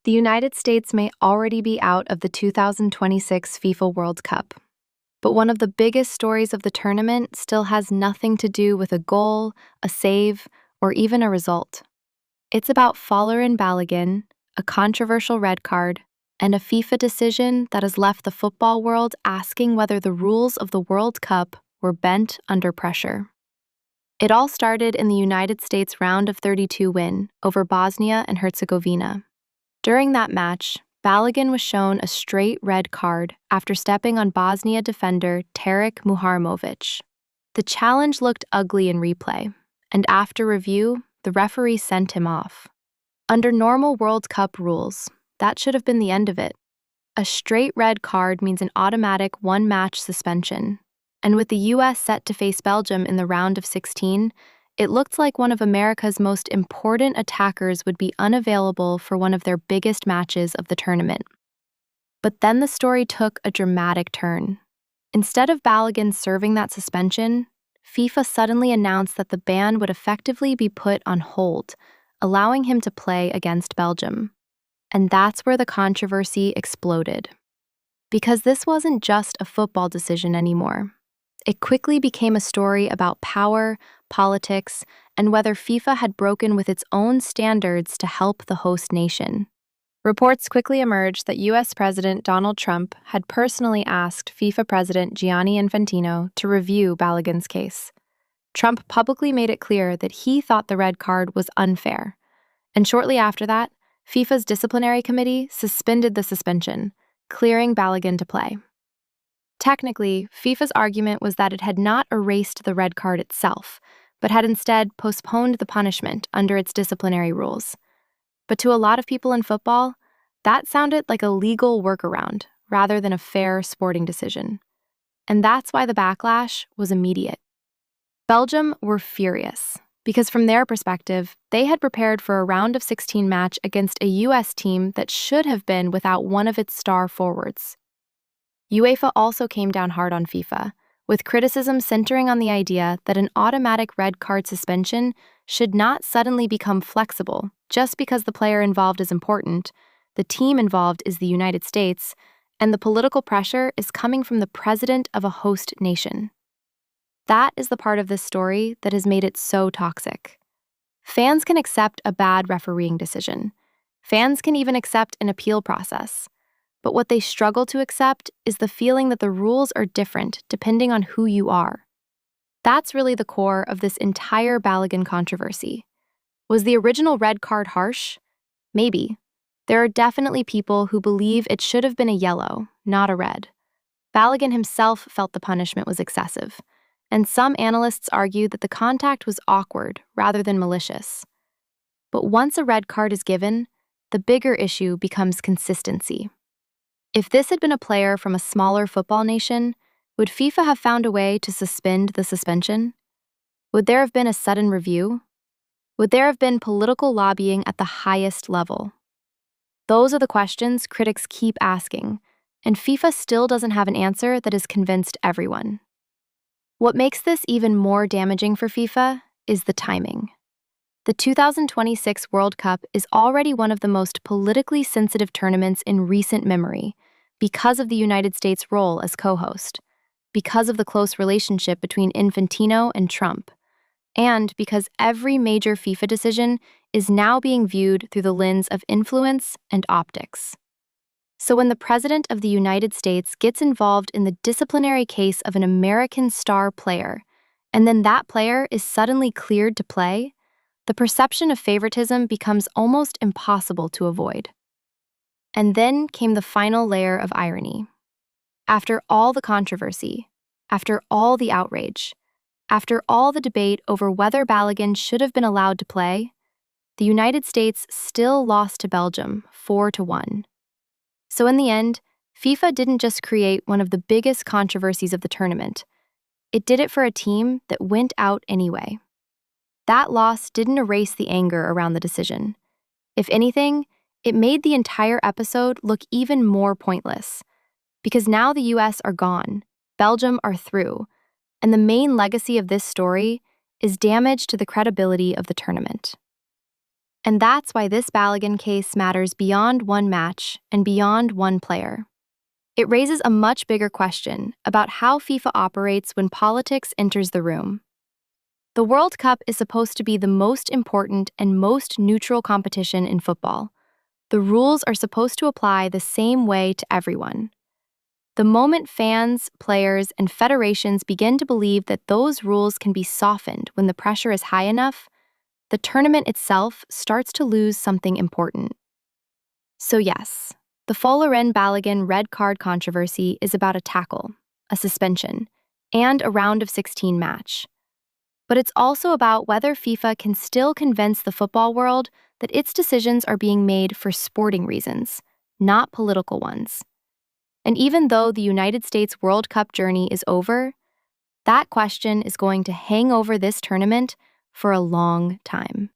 The United States may already be out of the 2026 FIFA World Cup, but one of the biggest stories of the tournament still has nothing to do with a goal, a save, or even a result. It's about Folarin Balogun, a controversial red card, and a FIFA decision that has left the football world asking whether the rules of the World Cup were bent under pressure. It all started in the United States round of 32 win over Bosnia and Herzegovina. During that match, Balogun was shown a straight red card after stepping on Bosnia defender Tarik Muharrimovic. The challenge looked ugly in replay, and after review, the referee sent him off. Under normal World Cup rules, that should have been the end of it. A straight red card means an automatic one-match suspension, and with the US set to face Belgium in the round of 16, it looked like one of America's most important attackers would be unavailable for one of their biggest matches of the tournament. But then the story took a dramatic turn. Instead of Balogun serving that suspension, FIFA suddenly announced that the ban would effectively be put on hold, allowing him to play against Belgium. And that's where the controversy exploded. Because this wasn't just a football decision anymore. It quickly became a story about power, politics, and whether FIFA had broken with its own standards to help the host nation. Reports quickly emerged that US President Donald Trump had personally asked FIFA President Gianni Infantino to review Balogun's case. Trump publicly made it clear that he thought the red card was unfair. And shortly after that, FIFA's disciplinary committee suspended the suspension, clearing Balogun to play. Technically, FIFA's argument was that it had not erased the red card itself, but had instead postponed the punishment under its disciplinary rules. But to a lot of people in football, that sounded like a legal workaround rather than a fair sporting decision. And that's why the backlash was immediate. Belgium were furious, because from their perspective, they had prepared for a round of 16 match against a US team that should have been without one of its star forwards. UEFA also came down hard on FIFA, with criticism centering on the idea that an automatic red card suspension should not suddenly become flexible just because the player involved is important, the team involved is the United States, and the political pressure is coming from the president of a host nation. That is the part of this story that has made it so toxic. Fans can accept a bad refereeing decision. Fans can even accept an appeal process. But what they struggle to accept is the feeling that the rules are different depending on who you are. That's really the core of this entire Balogun controversy. Was the original red card harsh? Maybe. There are definitely people who believe it should have been a yellow, not a red. Balogun himself felt the punishment was excessive, and some analysts argue that the contact was awkward rather than malicious. But once a red card is given, the bigger issue becomes consistency. If this had been a player from a smaller football nation, would FIFA have found a way to suspend the suspension? Would there have been a sudden review? Would there have been political lobbying at the highest level? Those are the questions critics keep asking, and FIFA still doesn't have an answer that has convinced everyone. What makes this even more damaging for FIFA is the timing. The 2026 World Cup is already one of the most politically sensitive tournaments in recent memory because of the United States' role as co-host, because of the close relationship between Infantino and Trump, and because every major FIFA decision is now being viewed through the lens of influence and optics. So when the President of the United States gets involved in the disciplinary case of an American star player, and then that player is suddenly cleared to play, the perception of favoritism becomes almost impossible to avoid. And then came the final layer of irony. After all the controversy, after all the outrage, after all the debate over whether Balogun should have been allowed to play, the United States still lost to Belgium 4-1. So in the end, FIFA didn't just create one of the biggest controversies of the tournament. It did it for a team that went out anyway. That loss didn't erase the anger around the decision. If anything, it made the entire episode look even more pointless. Because now the US are gone, Belgium are through, and the main legacy of this story is damage to the credibility of the tournament. And that's why this Balogun case matters beyond one match and beyond one player. It raises a much bigger question about how FIFA operates when politics enters the room. The World Cup is supposed to be the most important and most neutral competition in football. The rules are supposed to apply the same way to everyone. The moment fans, players, and federations begin to believe that those rules can be softened when the pressure is high enough, the tournament itself starts to lose something important. So yes, the Folarin Balogun red card controversy is about a tackle, a suspension, and a round of 16 match. But it's also about whether FIFA can still convince the football world that its decisions are being made for sporting reasons, not political ones. And even though the United States World Cup journey is over, that question is going to hang over this tournament for a long time.